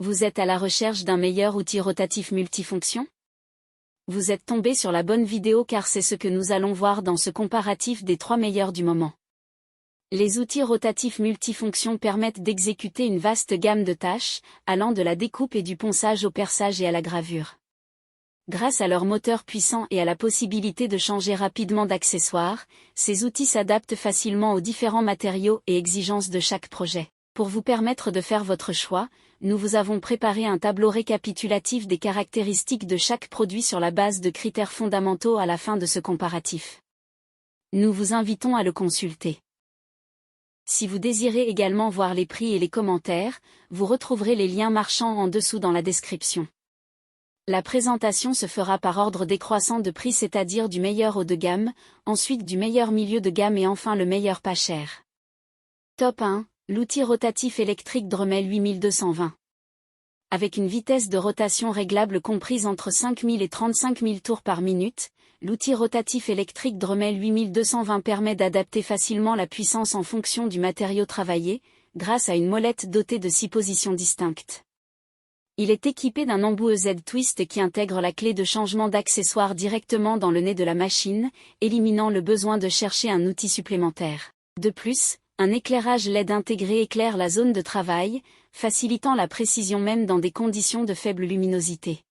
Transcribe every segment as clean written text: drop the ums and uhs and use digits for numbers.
Vous êtes à la recherche d'un meilleur outil rotatif multifonction? Vous êtes tombé sur la bonne vidéo car c'est ce que nous allons voir dans ce comparatif des 3 meilleurs du moment. Les outils rotatifs multifonctions permettent d'exécuter une vaste gamme de tâches, allant de la découpe et du ponçage au perçage et à la gravure. Grâce à leur moteur puissant et à la possibilité de changer rapidement d'accessoires, ces outils s'adaptent facilement aux différents matériaux et exigences de chaque projet. Pour vous permettre de faire votre choix, nous vous avons préparé un tableau récapitulatif des caractéristiques de chaque produit sur la base de critères fondamentaux à la fin de ce comparatif. Nous vous invitons à le consulter. Si vous désirez également voir les prix et les commentaires, vous retrouverez les liens marchands en dessous dans la description. La présentation se fera par ordre décroissant de prix, c'est-à-dire du meilleur haut de gamme, ensuite du meilleur milieu de gamme et enfin le meilleur pas cher. Top 1. L'outil rotatif électrique Dremel 8220. Avec une vitesse de rotation réglable comprise entre 5000 et 35 000 tours par minute, l'outil rotatif électrique Dremel 8220 permet d'adapter facilement la puissance en fonction du matériau travaillé, grâce à une molette dotée de 6 positions distinctes. Il est équipé d'un embout EZ-Twist qui intègre la clé de changement d'accessoire directement dans le nez de la machine, éliminant le besoin de chercher un outil supplémentaire. De plus, un éclairage LED intégré éclaire la zone de travail, facilitant la précision même dans des conditions de faible luminosité.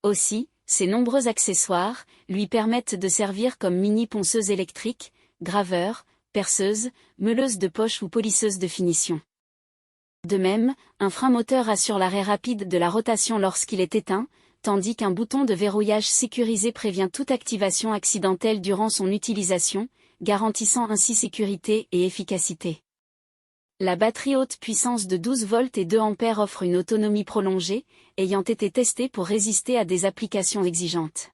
Aussi, ses nombreux accessoires lui permettent de servir comme mini ponceuse électrique, graveur, perceuse, meuleuse de poche ou polisseuse de finition. De même, un frein moteur assure l'arrêt rapide de la rotation lorsqu'il est éteint, tandis qu'un bouton de verrouillage sécurisé prévient toute activation accidentelle durant son utilisation, garantissant ainsi sécurité et efficacité. La batterie haute puissance de 12 volts et 2 ampères offre une autonomie prolongée, ayant été testée pour résister à des applications exigeantes.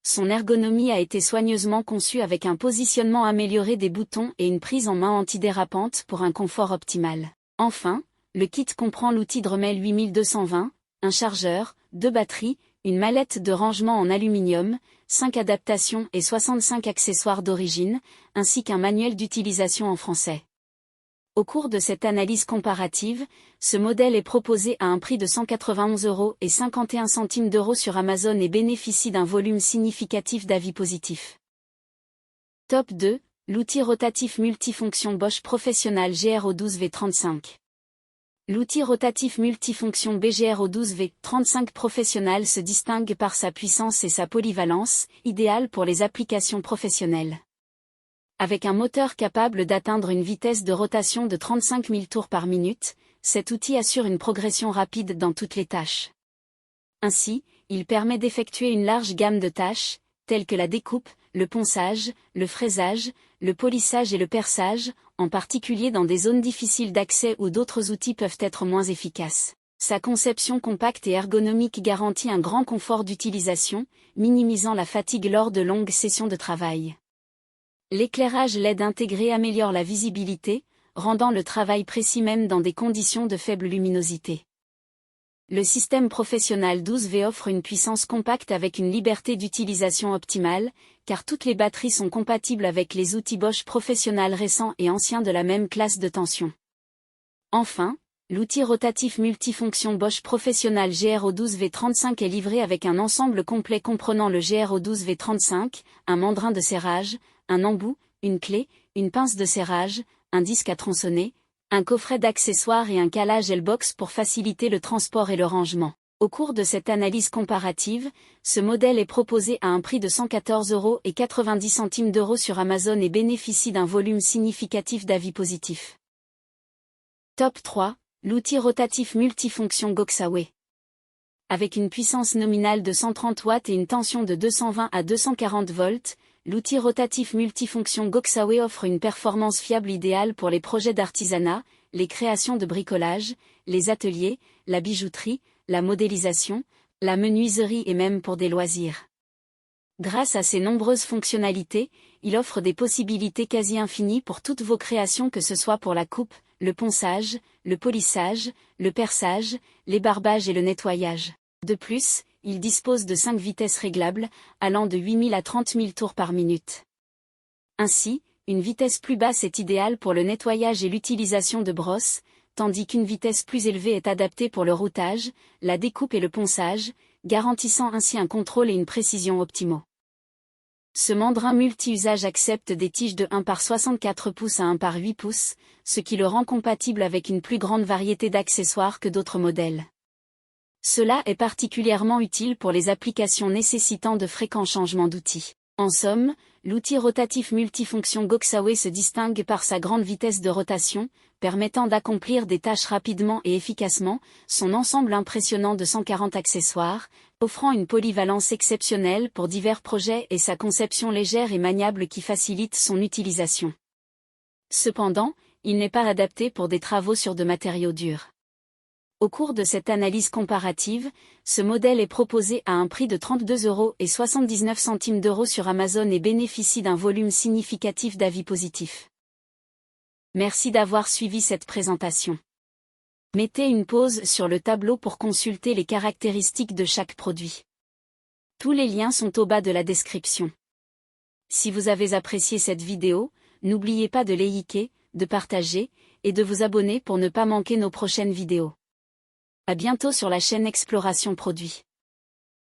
Son ergonomie a été soigneusement conçue avec un positionnement amélioré des boutons et une prise en main antidérapante pour un confort optimal. Enfin, le kit comprend l'outil Dremel 8220, un chargeur, 2 batteries, une mallette de rangement en aluminium, 5 adaptations et 65 accessoires d'origine, ainsi qu'un manuel d'utilisation en français. Au cours de cette analyse comparative, ce modèle est proposé à un prix de 191,51 € sur Amazon et bénéficie d'un volume significatif d'avis positifs. Top 2, l'outil rotatif multifonction Bosch Professional GRO12V35. L'outil rotatif multifonction BGRO12V35 Professional se distingue par sa puissance et sa polyvalence, idéale pour les applications professionnelles. Avec un moteur capable d'atteindre une vitesse de rotation de 35 000 tours par minute, cet outil assure une progression rapide dans toutes les tâches. Ainsi, il permet d'effectuer une large gamme de tâches, telles que la découpe, le ponçage, le fraisage, le polissage et le perçage, en particulier dans des zones difficiles d'accès où d'autres outils peuvent être moins efficaces. Sa conception compacte et ergonomique garantit un grand confort d'utilisation, minimisant la fatigue lors de longues sessions de travail. L'éclairage LED intégré améliore la visibilité, rendant le travail précis même dans des conditions de faible luminosité. Le système Professional 12V offre une puissance compacte avec une liberté d'utilisation optimale, car toutes les batteries sont compatibles avec les outils Bosch Professional récents et anciens de la même classe de tension. Enfin, l'outil rotatif multifonction Bosch Professional GRO12V35 est livré avec un ensemble complet comprenant le GRO12V35, un mandrin de serrage, un embout, une clé, une pince de serrage, un disque à tronçonner, un coffret d'accessoires et un calage L-box pour faciliter le transport et le rangement. Au cours de cette analyse comparative, ce modèle est proposé à un prix de 114,90 € sur Amazon et bénéficie d'un volume significatif d'avis positifs. Top 3, l'outil rotatif multifonction Goxaway. Avec une puissance nominale de 130 watts et une tension de 220 à 240 volts, l'outil rotatif multifonction Goxaway offre une performance fiable idéale pour les projets d'artisanat, les créations de bricolage, les ateliers, la bijouterie, la modélisation, la menuiserie et même pour des loisirs. Grâce à ses nombreuses fonctionnalités, il offre des possibilités quasi infinies pour toutes vos créations, que ce soit pour la coupe, le ponçage, le polissage, le perçage, les barbages et le nettoyage. De plus, il dispose de 5 vitesses réglables, allant de 8000 à 30 000 tours par minute. Ainsi, une vitesse plus basse est idéale pour le nettoyage et l'utilisation de brosses, tandis qu'une vitesse plus élevée est adaptée pour le routage, la découpe et le ponçage, garantissant ainsi un contrôle et une précision optimaux. Ce mandrin multi-usage accepte des tiges de 1 par 64 pouces à 1 par 8 pouces, ce qui le rend compatible avec une plus grande variété d'accessoires que d'autres modèles. Cela est particulièrement utile pour les applications nécessitant de fréquents changements d'outils. En somme, l'outil rotatif multifonction Goxaway se distingue par sa grande vitesse de rotation, permettant d'accomplir des tâches rapidement et efficacement, son ensemble impressionnant de 140 accessoires, offrant une polyvalence exceptionnelle pour divers projets et sa conception légère et maniable qui facilite son utilisation. Cependant, il n'est pas adapté pour des travaux sur de matériaux durs. Au cours de cette analyse comparative, ce modèle est proposé à un prix de 32,79 € sur Amazon et bénéficie d'un volume significatif d'avis positifs. Merci d'avoir suivi cette présentation. Mettez une pause sur le tableau pour consulter les caractéristiques de chaque produit. Tous les liens sont au bas de la description. Si vous avez apprécié cette vidéo, n'oubliez pas de liker, de partager, et de vous abonner pour ne pas manquer nos prochaines vidéos. À bientôt sur la chaîne Exploration Produits.